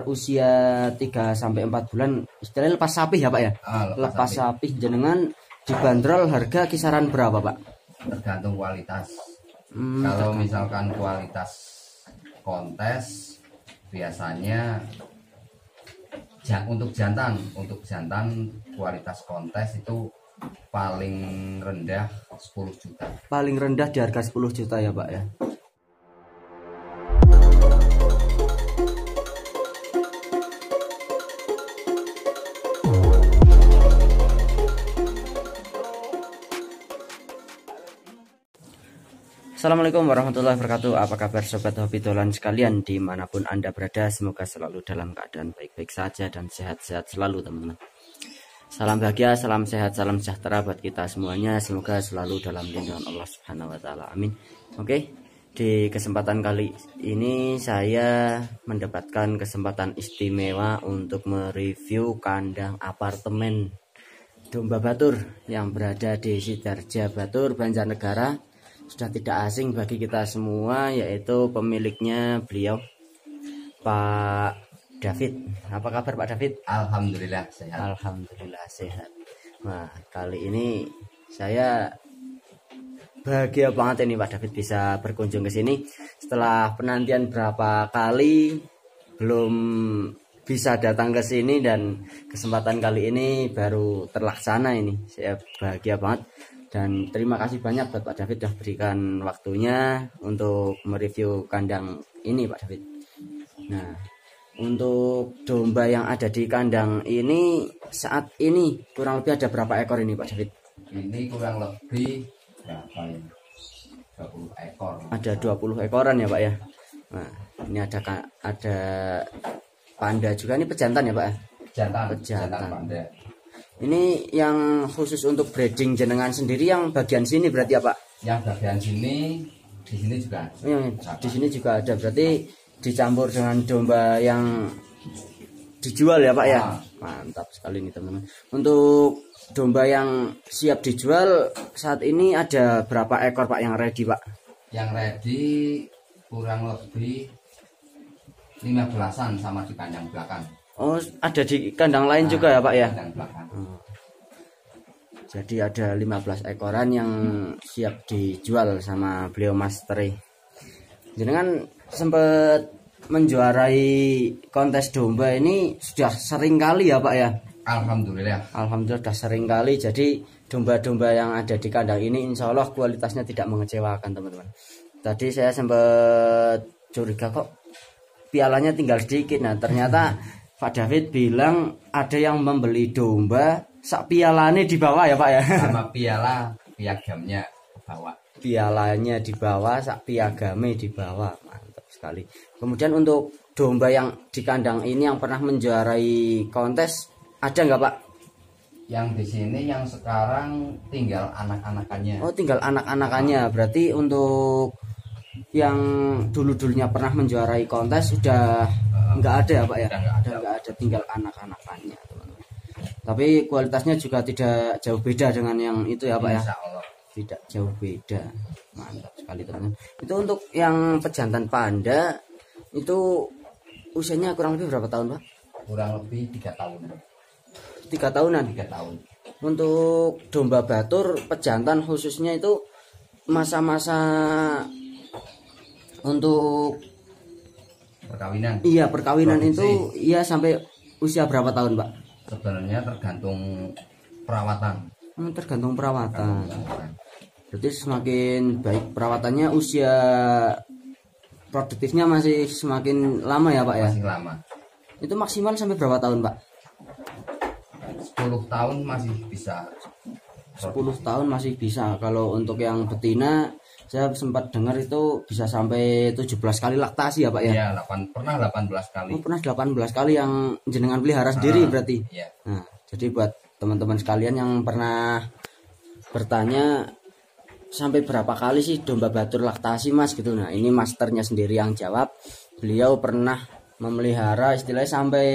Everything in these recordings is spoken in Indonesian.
usia 3 sampai 4 bulan istilahnya lepas sapi ya Pak ya? Lepas sapi jenengan dibanderol harga kisaran berapa Pak? Tergantung kualitas. Kalau misalkan kualitas kontes biasanya untuk jantan kualitas kontes itu paling rendah 10 juta. Paling rendah di harga 10 juta ya Pak ya. Assalamualaikum warahmatullahi wabarakatuh. Apa kabar sobat hobi dolan sekalian dimanapun Anda berada, semoga selalu dalam keadaan baik-baik saja dan sehat-sehat selalu teman-teman. Salam bahagia, salam sehat, salam sejahtera buat kita semuanya, semoga selalu dalam lindungan Allah Subhanahu wa taala. Amin. Oke, di kesempatan kali ini saya mendapatkan kesempatan istimewa untuk mereview kandang apartemen domba Batur yang berada di Sidarja Batur, Banjarnegara. Sudah tidak asing bagi kita semua, yaitu pemiliknya beliau Pak David. Apa kabar Pak David? Alhamdulillah sehat. Alhamdulillah sehat. Nah, kali ini saya bahagia banget ini Pak David bisa berkunjung ke sini setelah penantian berapa kali belum bisa datang ke sini, dan kesempatan kali ini baru terlaksana. Ini saya bahagia banget. Dan terima kasih banyak buat Pak David sudah berikan waktunya untuk mereview kandang ini Pak David. Nah, untuk domba yang ada di kandang ini saat ini kurang lebih ada berapa ekor ini Pak David? Ini kurang lebih berapa ya? 20 ekor. Ada 20 ekoran ya Pak ya. Nah, ini ada panda juga, ini pejantan ya Pak ya? Pejantan panda. Ini yang khusus untuk breeding jenengan sendiri yang bagian sini berarti ya Pak? Yang bagian sini, di sini juga. Di sini juga ada, berarti dicampur dengan domba yang dijual ya Pak ya? Mantap sekali nih teman-teman. Untuk domba yang siap dijual saat ini ada berapa ekor Pak yang ready Pak? Yang ready kurang lebih 15-an sama di kandang belakang. Oh, ada di kandang lain juga ya Pak ya? Kandang belakang. Jadi ada 15 ekoran yang siap dijual sama beliau Mas Tri. Jenengan sempat menjuarai kontes domba ini sudah sering kali ya Pak ya? Alhamdulillah. Alhamdulillah sudah sering kali. Jadi domba-domba yang ada di kandang ini insya Allah kualitasnya tidak mengecewakan teman-teman. Tadi saya sempat curiga kok pialanya tinggal sedikit. Nah ternyata Pak David bilang ada yang membeli domba sak pialanya di bawah ya Pak ya? Sama piagamnya ke bawah. Pialanya di bawah, sak piagamnya di bawah. Mantap sekali. Kemudian untuk domba yang di kandang ini yang pernah menjuarai kontes ada nggak Pak? Yang di sini yang sekarang tinggal anak-anakannya. Oh, tinggal anak-anakannya. Berarti untuk yang dulu-dulunya pernah menjuarai kontes sudah nggak ada ya Pak ya? Udah nggak ada, tinggal anak-anakannya teman-teman. Tapi kualitasnya juga tidak jauh beda dengan yang itu ya Pak ya? Insya Allah. Tidak jauh beda. Mantap sekali teman-teman. Itu untuk yang pejantan panda itu usianya kurang lebih berapa tahun Pak? Kurang lebih 3 tahun. 3 tahunan. 3 tahun. Untuk domba Batur pejantan khususnya itu masa-masa untuk perkawinan. Iya, perkawinan produksi. itu iya sampai usia berapa tahun Pak? Sebenarnya tergantung perawatan. Tergantung perawatan. Berarti semakin baik perawatannya, usia produktifnya masih semakin lama ya Pak ya? Masih lama. Itu maksimal sampai berapa tahun Pak? 10 tahun masih bisa. 10 tahun masih bisa. Kalau untuk yang betina saya sempat dengar itu bisa sampai 17 kali laktasi ya Pak ya? Iya, pernah 18 kali. Oh, pernah 18 kali yang jenengan pelihara sendiri berarti? Iya. Nah, jadi buat teman-teman sekalian yang pernah bertanya sampai berapa kali sih domba Batur laktasi Mas gitu. Nah, ini masternya sendiri yang jawab. Beliau pernah memelihara istilahnya sampai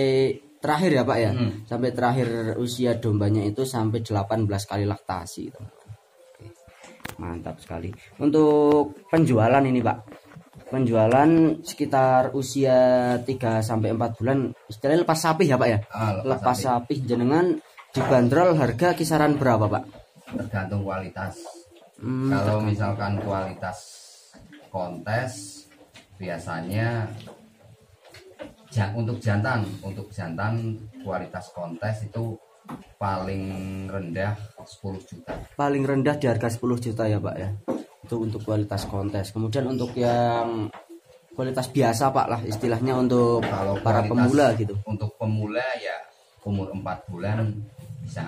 terakhir ya Pak ya? Sampai terakhir usia dombanya itu sampai 18 kali laktasi teman-teman. Mantap sekali. Untuk penjualan ini Pak, penjualan sekitar usia 3 sampai 4 bulan, istilahnya lepas sapi ya Pak ya? Lepas sapi jenengan dibanderol harga kisaran berapa Pak? Tergantung kualitas. Kalau misalkan kualitas kontes biasanya untuk jantan kualitas kontes itu paling rendah 10 juta. Paling rendah di harga 10 juta ya Pak ya. Itu untuk kualitas kontes. Kemudian untuk yang kualitas biasa Pak lah istilahnya untuk kalau para pemula gitu. Untuk pemula ya umur 4 bulan bisa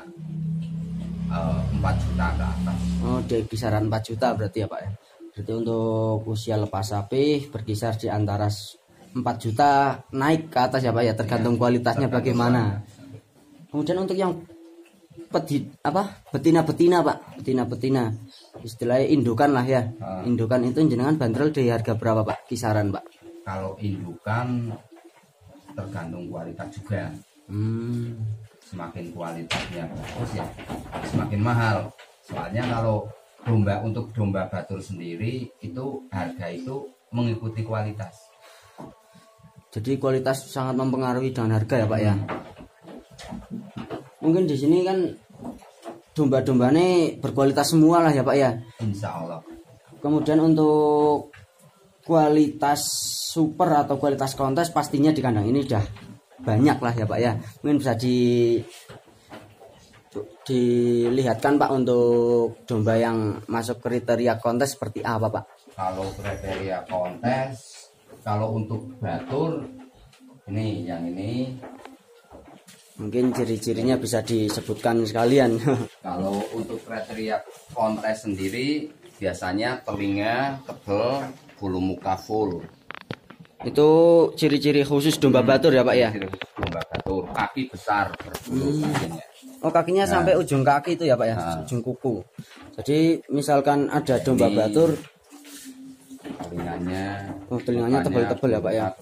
4 juta ke atas. Oh, di kisaran 4 juta berarti ya Pak ya. Berarti untuk usia lepas sapi berkisar di antara 4 juta naik ke atas ya Pak ya, tergantung kualitasnya bagaimana. Kemudian untuk yang betina Pak, betina istilahnya indukan lah ya. Indukan itu jenengan bandrol di harga berapa Pak, kisaran Pak? Kalau indukan tergantung kualitas juga. Semakin kualitasnya bagus ya semakin mahal. Soalnya kalau untuk domba batur sendiri itu harga itu mengikuti kualitas. Jadi kualitas sangat mempengaruhi dengan harga ya Pak ya. Mungkin di sini kan domba-dombanya berkualitas semua lah ya Pak ya. Insya Allah. Kemudian untuk kualitas super atau kualitas kontes pastinya di kandang ini udah banyak lah ya Pak ya. Mungkin bisa dilihatkan Pak untuk domba yang masuk kriteria kontes seperti apa Pak? Kalau kriteria kontes, kalau untuk batur yang ini mungkin ciri-cirinya bisa disebutkan sekalian. Kalau untuk kriteria kontes sendiri biasanya telinga tebal, bulu muka full. Itu ciri-ciri khusus domba batur ya Pak ya? Domba batur, kaki besar berbulu kakinya. Oh, kakinya sampai ujung kaki itu ya Pak ya, ujung kuku. Jadi misalkan ada domba batur, telinganya tebal-tebal ya Pak ya.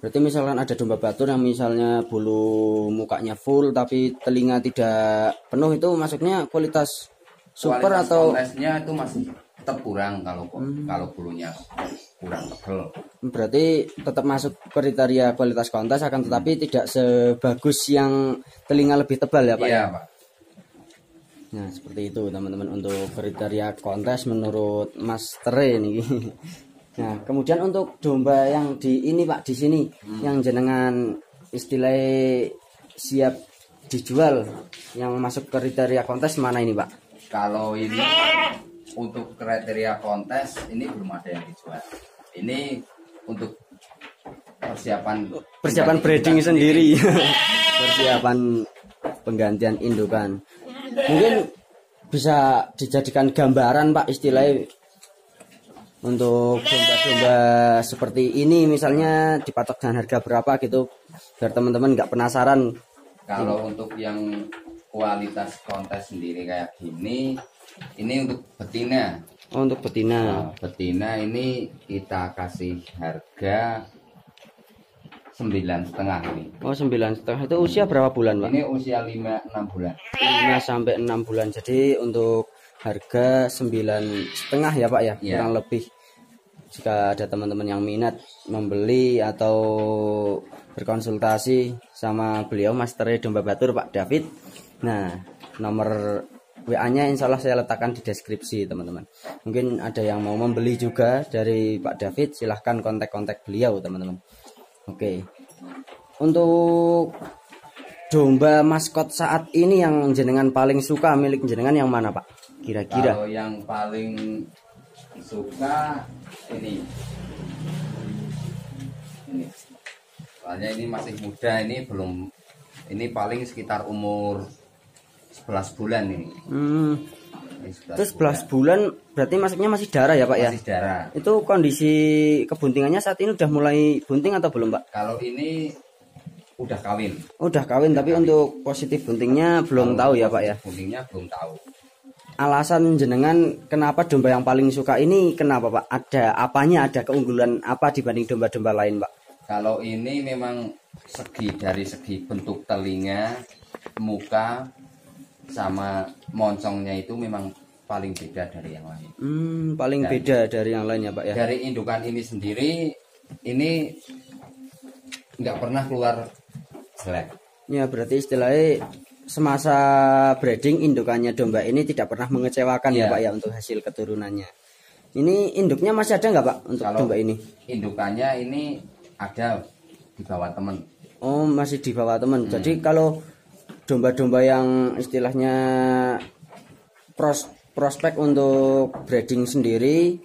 Berarti misalkan ada domba batur yang misalnya bulu mukanya full tapi telinga tidak penuh, itu masuknya kualitas super kualitas atau kualitasnya itu masih tetap kurang kalau bulunya kurang tebal. Berarti tetap masuk kriteria kualitas kontes, akan tetapi tidak sebagus yang telinga lebih tebal ya Pak ya? Pak. Nah seperti itu teman-teman untuk kriteria kontes menurut Mas Tere ini. Nah kemudian untuk domba yang di ini Pak, di sini yang jenengan istilahnya siap dijual yang masuk kriteria kontes mana ini Pak? Kalau ini untuk kriteria kontes ini belum ada yang dijual. Ini untuk persiapan breeding sendiri. Persiapan penggantian indukan. Mungkin bisa dijadikan gambaran Pak istilahnya untuk domba-domba seperti ini misalnya dipatok dengan harga berapa gitu biar teman-teman nggak penasaran. Kalau untuk yang kualitas kontes sendiri kayak gini, ini untuk betina. Oh, untuk betina. Nah, betina ini kita kasih harga 9,5 ini. Oh, 9,5 itu usia berapa bulan Pak? Ini usia 5-6 bulan. 5 sampai 6 bulan. Jadi untuk harga 9,5 ya Pak ya, kurang lebih. Jika ada teman-teman yang minat membeli atau berkonsultasi sama beliau Mas Tere Domba Batur Pak David, nah nomor WA-nya insya Allah saya letakkan di deskripsi teman-teman. Mungkin ada yang mau membeli juga dari Pak David, silahkan kontak-kontak beliau teman-teman. Oke, untuk domba maskot saat ini yang jenengan paling suka milik jenengan yang mana Pak? Kira-kira? Kalau yang paling suka ini. Soalnya ini masih muda, ini paling sekitar umur 11 bulan ini. Itu 11 bulan berarti masuknya masih darah ya Pak ya? Masih darah. Itu kondisi kebuntingannya saat ini udah mulai bunting atau belum Pak? Kalau ini udah kawin. Udah kawin tapi untuk positif buntingnya belum tahu ya Pak ya? Buntingnya belum tahu. Alasan jenengan kenapa domba yang paling suka ini kenapa Pak? Ada apanya? Ada keunggulan apa dibanding domba-domba lain Pak? Kalau ini memang dari segi bentuk telinga, muka, sama moncongnya itu memang paling beda dari yang lain. Paling beda dari yang lain ya Pak ya. Dari indukan ini sendiri, ini nggak pernah keluar jelek. Ya berarti istilahnya semasa breeding indukannya domba ini tidak pernah mengecewakan ya Pak ya untuk hasil keturunannya. Ini induknya masih ada nggak Pak untuk Kalau domba ini? Indukannya ini ada di bawah temen. Oh masih di bawah teman. Jadi kalau domba-domba yang istilahnya prospek untuk breeding sendiri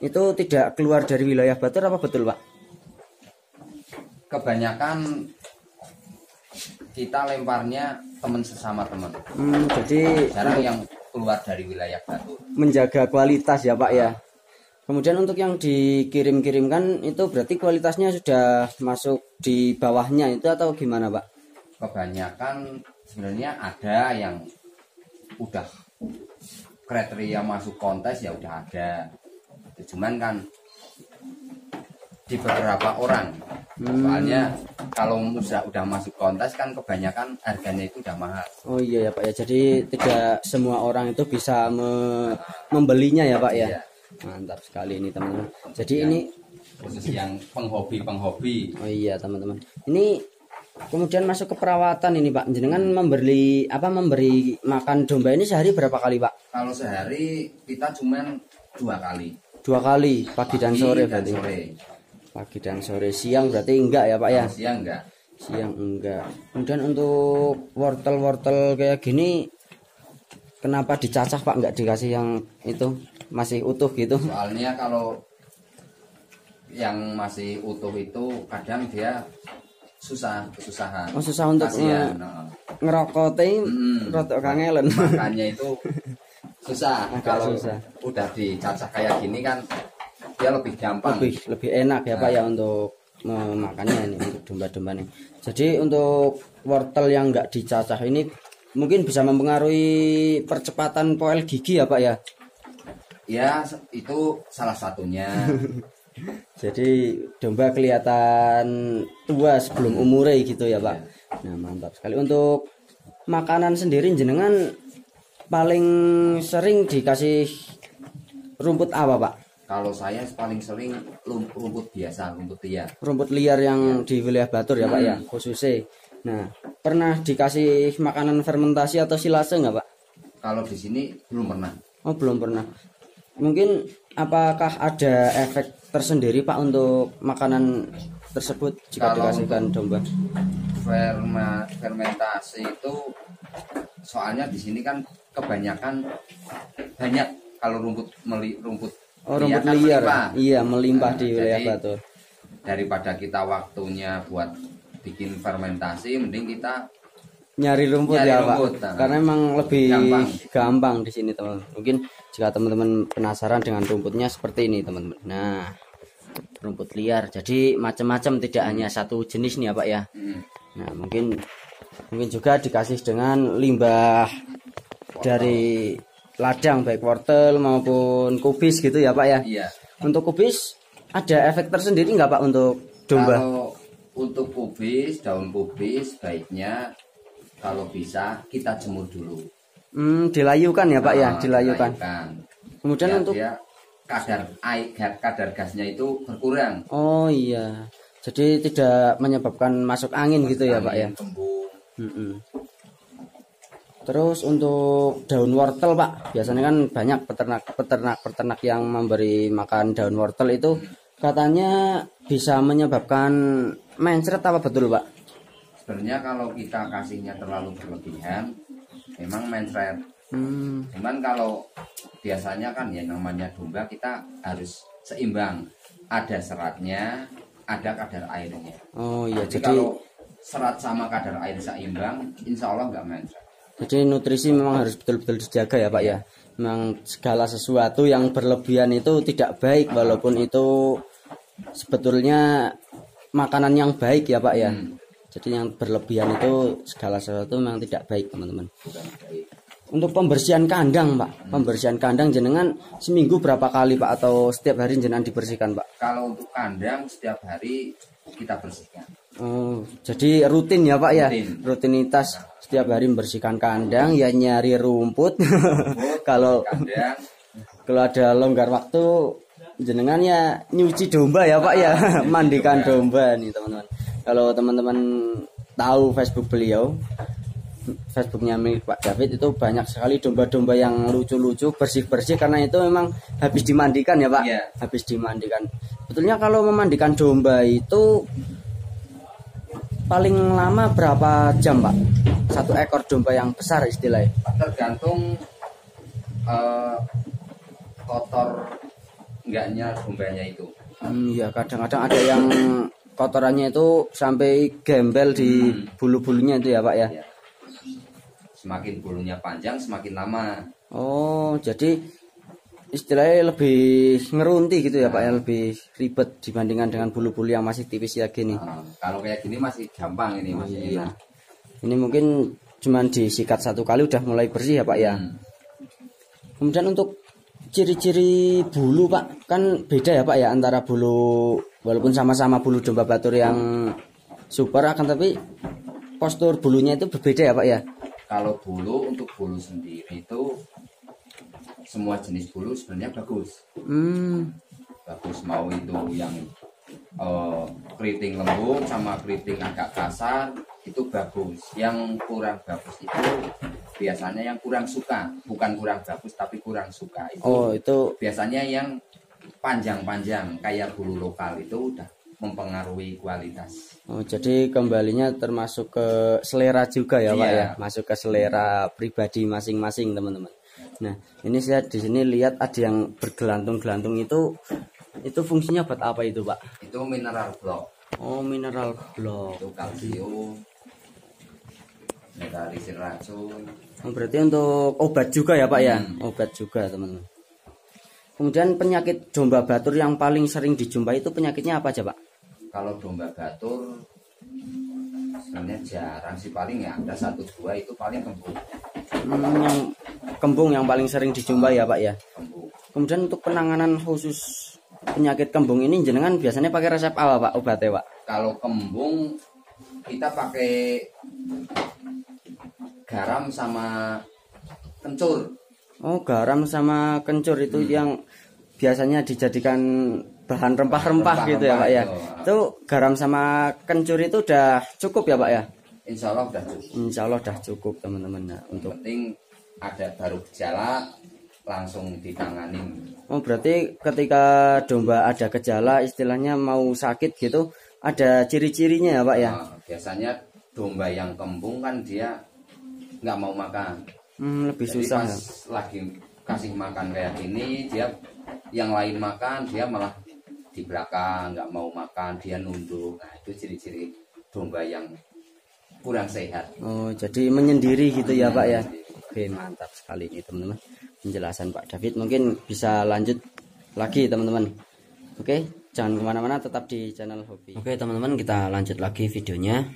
itu tidak keluar dari wilayah Batur apa betul Pak? Kebanyakan kita lemparnya teman sesama teman. Jadi jarang yang keluar dari wilayah Batur. Menjaga kualitas ya Pak ya. Kemudian untuk yang dikirim-kirimkan itu berarti kualitasnya sudah masuk di bawahnya itu atau gimana Pak? Kebanyakan sebenarnya ada yang udah kriteria masuk kontes ya udah ada. Cuman kan di beberapa orang. Soalnya kalau udah masuk kontes kan kebanyakan harganya itu udah mahal. Oh iya ya Pak ya. Jadi tidak semua orang itu bisa membelinya ya Pak ya. Iya. Mantap sekali ini teman-teman. Jadi ini khusus yang penghobi. Oh iya teman-teman. Ini kemudian masuk ke perawatan ini Pak. Jenengan memberi makan domba ini sehari berapa kali Pak? Kalau sehari kita cuman 2 kali. 2 kali, pagi dan sore berarti. Pagi dan sore. Siang berarti enggak ya Pak ya? Siang enggak. Siang enggak. Kemudian untuk wortel-wortel kayak gini kenapa dicacah Pak, enggak dikasih yang itu masih utuh gitu? Soalnya kalau yang masih utuh itu kadang dia kesusahan. Oh susah untuk ngerokotnya rotok kangelen. Makanya itu susah. Kalau udah dicacah kayak gini kan dia lebih gampang. Lebih enak ya Pak ya untuk memakannya ini untuk domba-domba nih. Jadi untuk wortel yang enggak dicacah ini mungkin bisa mempengaruhi percepatan poel gigi ya Pak ya? Ya itu salah satunya. Jadi domba kelihatan tua sebelum umurnya gitu ya Pak. Nah mantap sekali. Untuk makanan sendiri jenengan paling sering dikasih rumput apa Pak? Kalau saya paling sering rumput biasa, rumput liar. Rumput liar yang di wilayah Batur ya Pak ya khususnya. Nah pernah dikasih makanan fermentasi atau silase nggak Pak? Kalau di sini belum pernah. Oh belum pernah. Mungkin apakah ada efek tersendiri Pak untuk makanan tersebut jika dikasihkan domba? Fermentasi itu soalnya di sini kan kebanyakan banyak kalau rumput liar kan melimpah. Iya melimpah di wilayah Batur. Daripada kita waktunya buat bikin fermentasi mending kita nyari rumput ya Pak. Karena emang lebih gampang di sini teman. Mungkin jika teman-teman penasaran dengan rumputnya seperti ini teman-teman. Nah, rumput liar. Jadi macam-macam tidak hanya satu jenis nih ya Pak ya. Nah, mungkin juga dikasih dengan limbah dari ladang baik wortel maupun kubis gitu ya Pak ya. Iya. Untuk kubis ada efek tersendiri nggak Pak untuk domba? Kalau untuk kubis, daun kubis baiknya kalau bisa kita jemur dulu. Dilayukan ya Pak ya, dilayukan. Kemudian untuk dia kadar gasnya itu berkurang. Oh iya. Jadi tidak menyebabkan masuk angin gitu ya Pak ya. Terus untuk daun wortel Pak, biasanya kan banyak peternak yang memberi makan daun wortel itu katanya bisa menyebabkan mencret, apa betul Pak? Sebenarnya kalau kita kasihnya terlalu berlebihan memang mencret. Cuman kalau biasanya kan ya namanya domba kita harus seimbang. Ada seratnya, ada kadar airnya. Oh iya. Jadi kalau serat sama kadar air seimbang, insya Allah nggak mencret. Jadi nutrisi memang harus betul-betul dijaga ya Pak ya. Memang segala sesuatu yang berlebihan itu tidak baik, walaupun itu sebetulnya makanan yang baik ya Pak ya. Jadi yang berlebihan itu segala sesuatu memang tidak baik teman-teman. Untuk pembersihan kandang Pak, pembersihan kandang jenengan seminggu berapa kali Pak, atau setiap hari jenengan dibersihkan Pak? Kalau untuk kandang setiap hari kita bersihkan. Oh, jadi rutin ya Pak ya? Rutin. Rutinitas setiap hari membersihkan kandang, ya nyari rumput. Kalau Kandang kalau ada longgar waktu jenengan ya nyuci domba ya Pak ya, mandikan domba nih teman-teman. Kalau teman-teman tahu Facebook beliau, Facebooknya milik Pak David, itu banyak sekali domba-domba yang lucu-lucu, bersih-bersih, karena itu memang habis dimandikan ya Pak. Iya. Habis dimandikan. Betulnya kalau memandikan domba itu paling lama berapa jam Pak? Satu ekor domba yang besar istilahnya. tergantung kotor enggaknya dombanya itu. Ya kadang-kadang ada yang kotorannya itu sampai gembel di bulu-bulunya itu ya Pak ya. Ya. Semakin bulunya panjang semakin lama. Oh, jadi istilahnya lebih ngerunti gitu ya Pak ya, lebih ribet dibandingkan dengan bulu-bulu yang masih tipis ya gini. Nah, kalau kayak gini masih gampang, ini masih Iya. enak. Ini mungkin cuman disikat satu kali udah mulai bersih ya Pak ya. Kemudian untuk ciri-ciri bulu Pak, kan beda ya Pak ya antara bulu, walaupun sama-sama bulu domba Batur yang super, akan tapi postur bulunya itu berbeda ya Pak ya. Kalau bulu, untuk bulu sendiri itu semua jenis bulu sebenarnya bagus. Bagus, mau itu yang keriting lembut sama keriting agak kasar itu bagus. Yang kurang bagus itu biasanya yang kurang suka, bukan kurang bagus tapi kurang suka itu. Oh, itu Biasanya yang panjang-panjang kayak bulu lokal itu udah mempengaruhi kualitas. oh, jadi kembalinya termasuk ke selera juga ya Pak Iya. ya, masuk ke selera pribadi masing-masing teman-teman. Nah, ini saya di sini lihat ada yang bergelantung-gelantung, itu fungsinya buat apa itu Pak? Itu mineral block, Oh, mineral block. itu kalsium, netralisir racun. Oh, berarti untuk obat juga ya Pak ya? Obat juga teman-teman. Kemudian penyakit domba Batur yang paling sering dijumpai itu penyakitnya apa aja Pak? Kalau domba Batur sebenarnya jarang sih, paling ya ada 1-2 itu paling kembung. Yang kembung yang paling sering dijumpai ya Pak ya. Kembung. Kemudian untuk penanganan khusus penyakit kembung ini jenengan biasanya pakai resep apa Pak obatnya Pak? Kalau kembung kita pakai garam sama kencur. Oh, garam sama kencur itu yang biasanya dijadikan bahan rempah-rempah gitu ya Pak ya. Itu garam sama kencur itu udah cukup ya Pak ya? Insya Allah udah cukup. Insya Allah udah cukup teman-teman. Nah, Yang untuk penting ada baru gejala langsung ditangani. oh, berarti ketika domba ada gejala istilahnya mau sakit gitu, ada ciri-cirinya ya Pak ya? Nah, biasanya domba yang kembung kan dia nggak mau makan. Lebih Jadi susah. pas Ya? lagi kasih makan kayak gini, dia yang lain makan, dia malah di belakang nggak mau makan, dia nunduk. Nah, itu ciri-ciri domba yang kurang sehat. Oh, jadi menyendiri gitu ya Pak ya? Oke, mantap sekali ini teman-teman. Penjelasan Pak David, mungkin bisa lanjut lagi teman-teman. Oke, jangan kemana-mana, tetap di channel Hobi. Oke teman-teman, kita lanjut lagi videonya.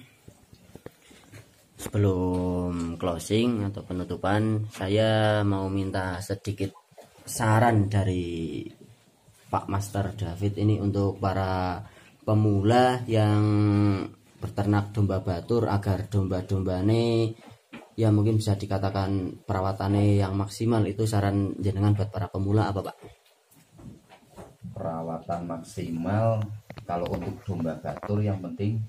Sebelum closing atau penutupan, saya mau minta sedikit saran dari Pak Master David ini untuk para pemula yang beternak domba Batur, agar domba-dombane ya mungkin bisa dikatakan perawatannya yang maksimal. Itu saran jenengan buat para pemula apa Pak? Perawatan maksimal kalau untuk domba Batur yang penting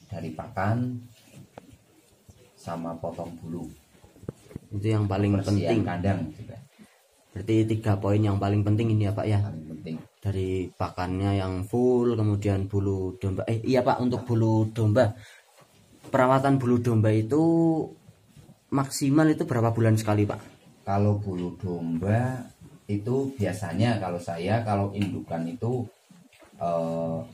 dari pakan sama potong bulu. Itu yang paling penting. Kandang juga Berarti 3 poin yang paling penting ini ya Pak ya. paling penting. Dari pakannya yang full, kemudian bulu domba. Iya Pak, untuk bulu domba, perawatan bulu domba itu maksimal itu berapa bulan sekali Pak? Kalau bulu domba itu biasanya kalau saya kalau indukan itu 6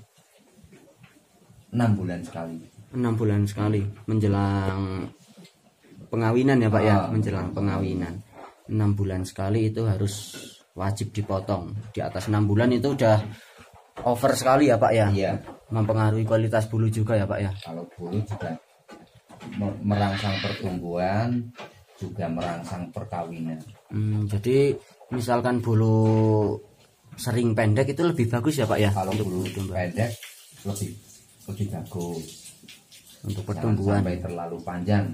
bulan sekali. 6 bulan sekali menjelang pengawinan ya Pak ya, menjelang pengawinan. 6 bulan sekali itu harus wajib dipotong. Di atas 6 bulan itu udah over sekali ya Pak ya. Iya. Mempengaruhi kualitas bulu juga ya Pak ya. Kalau bulu juga merangsang pertumbuhan, juga merangsang perkawinan. Jadi misalkan bulu sering pendek itu lebih bagus ya Pak ya. Kalau untuk bulu domba. pendek lebih lebih bagus untuk jangan pertumbuhan. sampai terlalu panjang.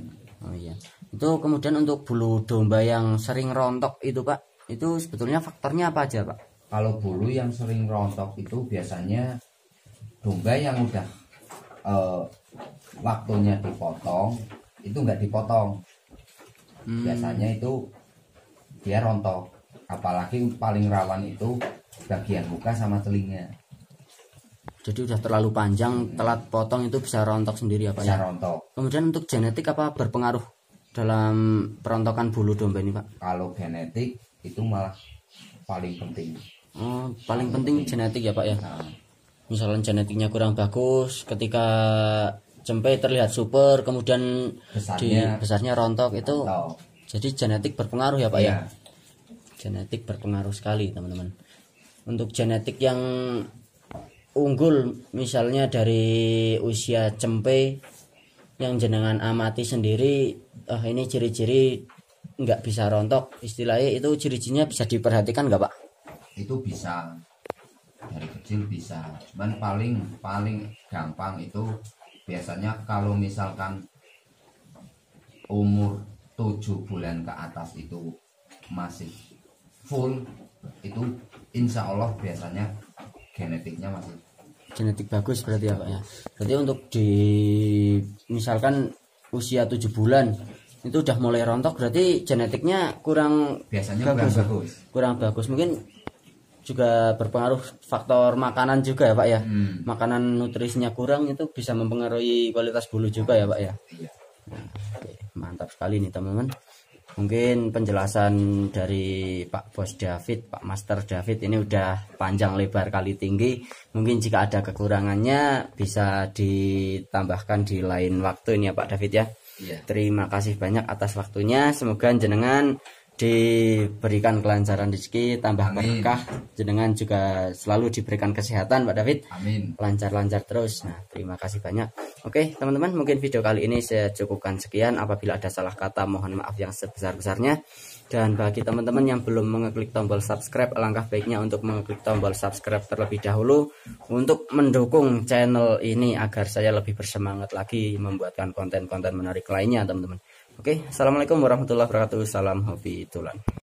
Oh iya. Itu kemudian untuk bulu domba yang sering rontok itu Pak, itu sebetulnya faktornya apa aja Pak? Kalau bulu yang sering rontok itu biasanya domba yang udah waktunya dipotong itu nggak dipotong. Biasanya itu dia rontok. Apalagi paling rawan itu bagian muka sama telinga. Jadi udah terlalu panjang, telat potong itu bisa rontok sendiri apa Bisa ya? rontok. Kemudian untuk genetik apa berpengaruh dalam perontokan bulu domba ini Pak? Kalau genetik itu malah paling penting. Oh, paling penting genetik ya Pak ya. Nah, Misalnya genetiknya kurang bagus, ketika cempe terlihat super, kemudian besarnya rontok itu, rontok. jadi genetik berpengaruh ya Pak ya. Iya. Genetik berpengaruh sekali teman-teman. Untuk genetik yang unggul misalnya dari usia cempe yang jenengan amati sendiri, ini ciri-ciri nggak bisa rontok, istilahnya itu ciri-cirinya bisa diperhatikan nggak Pak? Itu bisa dari kecil bisa, cuman paling gampang itu biasanya kalau misalkan umur 7 bulan ke atas itu masih full, itu insya Allah biasanya genetiknya masih Genetik bagus berarti ya Pak ya. Berarti untuk di misalkan usia 7 bulan itu udah mulai rontok, berarti genetiknya kurang biasanya bagus. Kurang bagus. Mungkin juga berpengaruh faktor makanan juga ya Pak ya. Makanan nutrisinya kurang itu bisa mempengaruhi kualitas bulu juga ya Pak ya. Iya. Oke, mantap sekali nih teman-teman. Mungkin penjelasan dari Pak Bos David, Pak Master David ini udah panjang lebar kali tinggi. Mungkin jika ada kekurangannya bisa ditambahkan di lain waktu ini ya Pak David ya. Iya. Terima kasih banyak atas waktunya. Semoga jenengan diberikan kelancaran rezeki, tambah berkah. Jenengan juga selalu diberikan kesehatan Pak David. Amin. Lancar-lancar terus. Nah, terima kasih banyak. Oke, teman-teman, mungkin video kali ini saya cukupkan sekian. Apabila ada salah kata, mohon maaf yang sebesar-besarnya. Dan bagi teman-teman yang belum mengeklik tombol subscribe, alangkah baiknya untuk mengeklik tombol subscribe terlebih dahulu untuk mendukung channel ini agar saya lebih bersemangat lagi membuatkan konten-konten menarik lainnya, teman-teman. Oke, assalamualaikum warahmatullahi wabarakatuh. Salam hobi tulan.